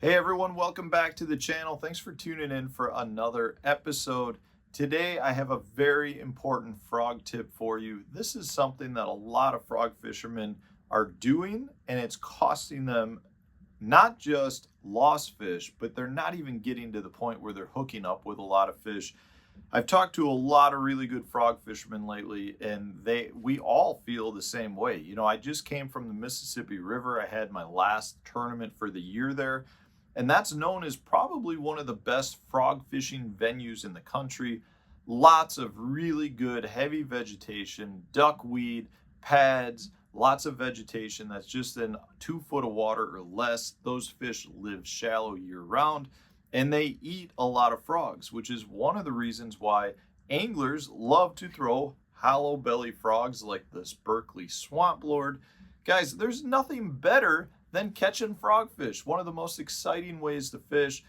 Hey everyone, welcome back to the channel. Thanks for tuning in for another episode. Today I have a very important frog tip for you. This is something that a lot of frog fishermen are doing, and it's costing them not just lost fish, but they're not even getting to the point where they're hooking up with a lot of fish. I've talked to a lot of really good frog fishermen lately, and we all feel the same way. I just came from the Mississippi River. I had my last tournament for the year there, and that's known as probably one of the best frog fishing venues in the country. Lots of really good heavy vegetation, duckweed, pads, lots of vegetation that's just in 2 foot of water or less. Those fish live shallow year round, and they eat a lot of frogs, which is one of the reasons why anglers love to throw hollow belly frogs like this Berkeley swamp lord. Guys, there's nothing better than catching frogfish. One of the most exciting ways to fish.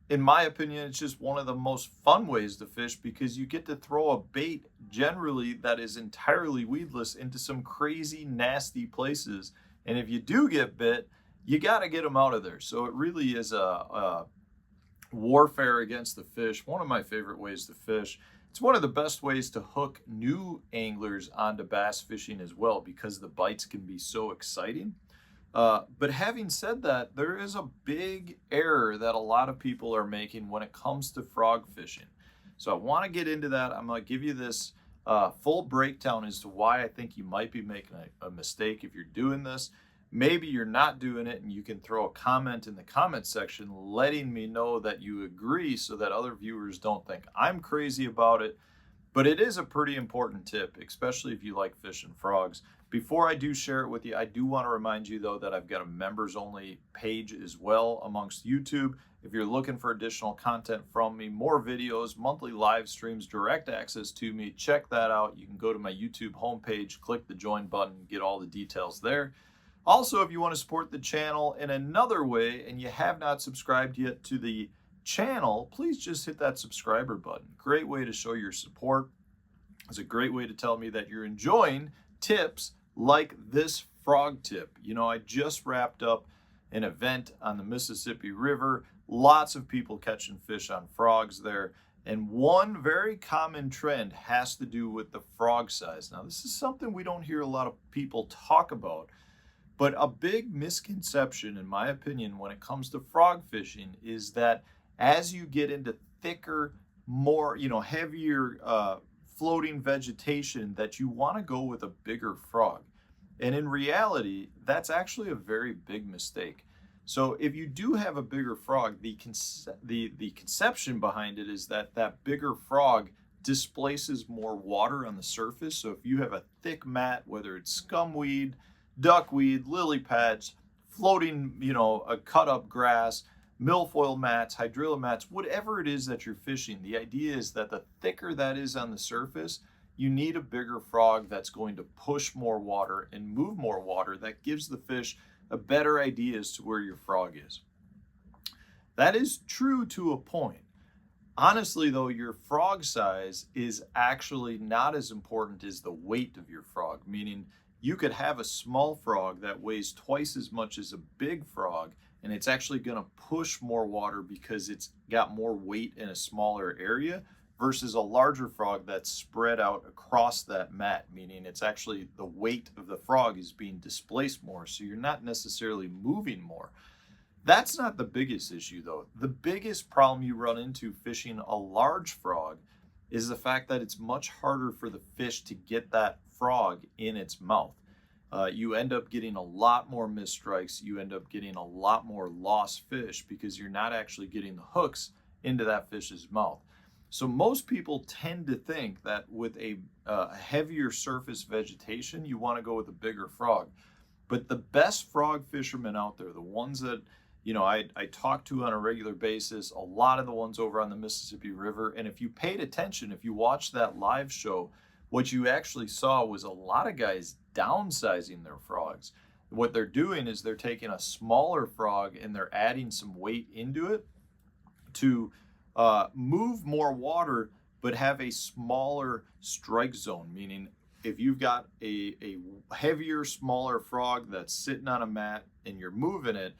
In my opinion, it's just one of the most fun ways to fish because you get to throw a bait generally that is entirely weedless into some crazy, nasty places. And if you do get bit, you got to get them out of there. So it really is a warfare against the fish. One of my favorite ways to fish. It's one of the best ways to hook new anglers onto bass fishing as well because the bites can be so exciting. But having said that, there is a big error that a lot of people are making when it comes to frog fishing. So I want to get into that. I'm going to give you this full breakdown as to why I think you might be making a mistake if you're doing this. Maybe you're not doing it, and you can throw a comment in the comment section letting me know that you agree so that other viewers don't think I'm crazy about it. But it is a pretty important tip, especially if you like fishing frogs. Before I do share it with you, I do want to remind you, though, that I've got a members only page as well amongst YouTube. If you're looking for additional content from me, more videos, monthly live streams, direct access to me, check that out. You can go to my YouTube homepage, click the join button, get all the details there. Also, if you want to support the channel in another way and you have not subscribed yet to the channel, please just hit that subscriber button. Great way to show your support. It's a great way to tell me that you're enjoying tips like this frog tip. I just wrapped up an event on the Mississippi River. Lots of people catching fish on frogs there. And one very common trend has to do with the frog size. Now, this is something we don't hear a lot of people talk about. But a big misconception, in my opinion, when it comes to frog fishing is that as you get into thicker, more, heavier floating vegetation, that you want to go with a bigger frog. And in reality, that's actually a very big mistake. So if you do have a bigger frog, the conception behind it is that that bigger frog displaces more water on the surface. So if you have a thick mat, whether it's scumweed, duckweed, lily pads, floating, a cut up grass, milfoil mats, hydrilla mats, whatever it is that you're fishing, the idea is that the thicker that is on the surface, you need a bigger frog that's going to push more water and move more water. That gives the fish a better idea as to where your frog is. That is true to a point. Honestly, though, your frog size is actually not as important as the weight of your frog, meaning you could have a small frog that weighs twice as much as a big frog, and it's actually going to push more water because it's got more weight in a smaller area versus a larger frog that's spread out across that mat, meaning it's actually the weight of the frog is being displaced more, so you're not necessarily moving more. That's not the biggest issue, though. The biggest problem you run into fishing a large frog is the fact that it's much harder for the fish to get that frog in its mouth. You end up getting a lot more missed strikes. You end up getting a lot more lost fish because you're not actually getting the hooks into that fish's mouth. So most people tend to think that with a heavier surface vegetation, you want to go with a bigger frog. But the best frog fishermen out there, the ones that I talk to on a regular basis, a lot of the ones over on the Mississippi River, and if you paid attention, if you watched that live show, what you actually saw was a lot of guys downsizing their frogs. What they're doing is they're taking a smaller frog and they're adding some weight into it to move more water, but have a smaller strike zone, meaning if you've got a heavier, smaller frog that's sitting on a mat and you're moving it,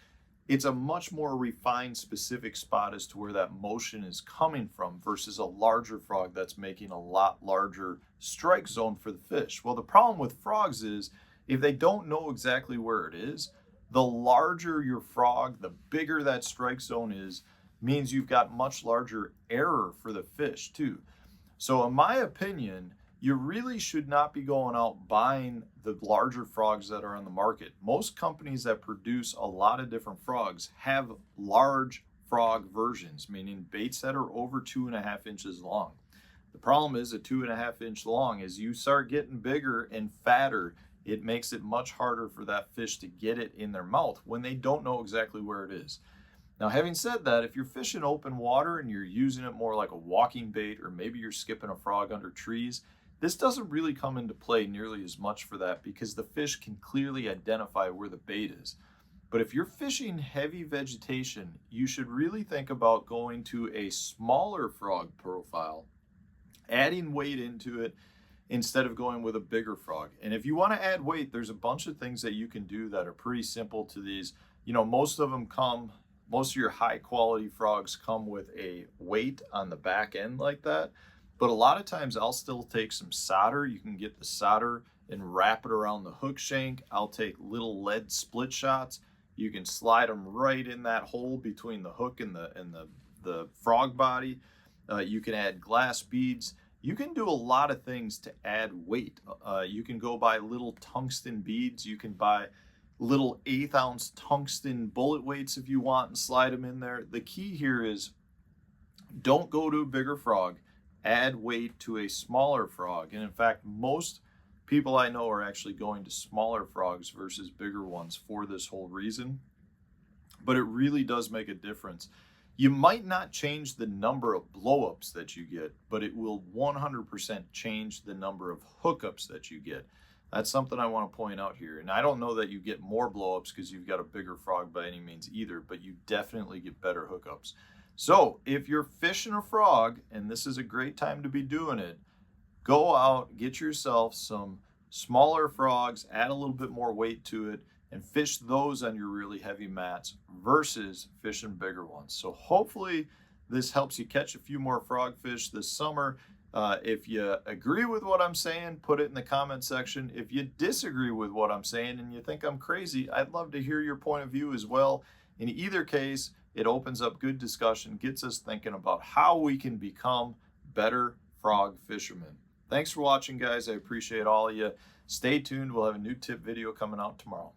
it's a much more refined, specific spot as to where that motion is coming from versus a larger frog that's making a lot larger strike zone for the fish. Well, the problem with frogs is if they don't know exactly where it is, the larger your frog, the bigger that strike zone is, means you've got much larger error for the fish too. So in my opinion, you really should not be going out buying the larger frogs that are on the market. Most companies that produce a lot of different frogs have large frog versions, meaning baits that are over 2.5 inches long. The problem is a 2.5 inch long, as you start getting bigger and fatter, it makes it much harder for that fish to get it in their mouth when they don't know exactly where it is. Now, having said that, if you're fishing open water and you're using it more like a walking bait, or maybe you're skipping a frog under trees, this doesn't really come into play nearly as much for that because the fish can clearly identify where the bait is. But if you're fishing heavy vegetation, you should really think about going to a smaller frog profile, adding weight into it instead of going with a bigger frog. And if you want to add weight, there's a bunch of things that you can do that are pretty simple to these. Most of your high quality frogs come with a weight on the back end like that. But a lot of times I'll still take some solder. You can get the solder and wrap it around the hook shank. I'll take little lead split shots. You can slide them right in that hole between the hook and the frog body. You can add glass beads. You can do a lot of things to add weight. You can go buy little tungsten beads. You can buy little 1/8 ounce tungsten bullet weights if you want and slide them in there. The key here is don't go to a bigger frog. Add weight to a smaller frog. And in fact, most people I know are actually going to smaller frogs versus bigger ones for this whole reason. But it really does make a difference. You might not change the number of blowups that you get, but it will 100% change the number of hookups that you get. That's something I want to point out here. And I don't know that you get more blowups because you've got a bigger frog by any means either, but you definitely get better hookups. So if you're fishing a frog, and this is a great time to be doing it, go out, get yourself some smaller frogs, add a little bit more weight to it, and fish those on your really heavy mats versus fishing bigger ones. So hopefully this helps you catch a few more frogfish this summer. If you agree with what I'm saying, put it in the comment section. If you disagree with what I'm saying and you think I'm crazy, I'd love to hear your point of view as well. In either case, it opens up good discussion, gets us thinking about how we can become better frog fishermen. Thanks for watching, guys. I appreciate all of you. Stay tuned. We'll have a new tip video coming out tomorrow.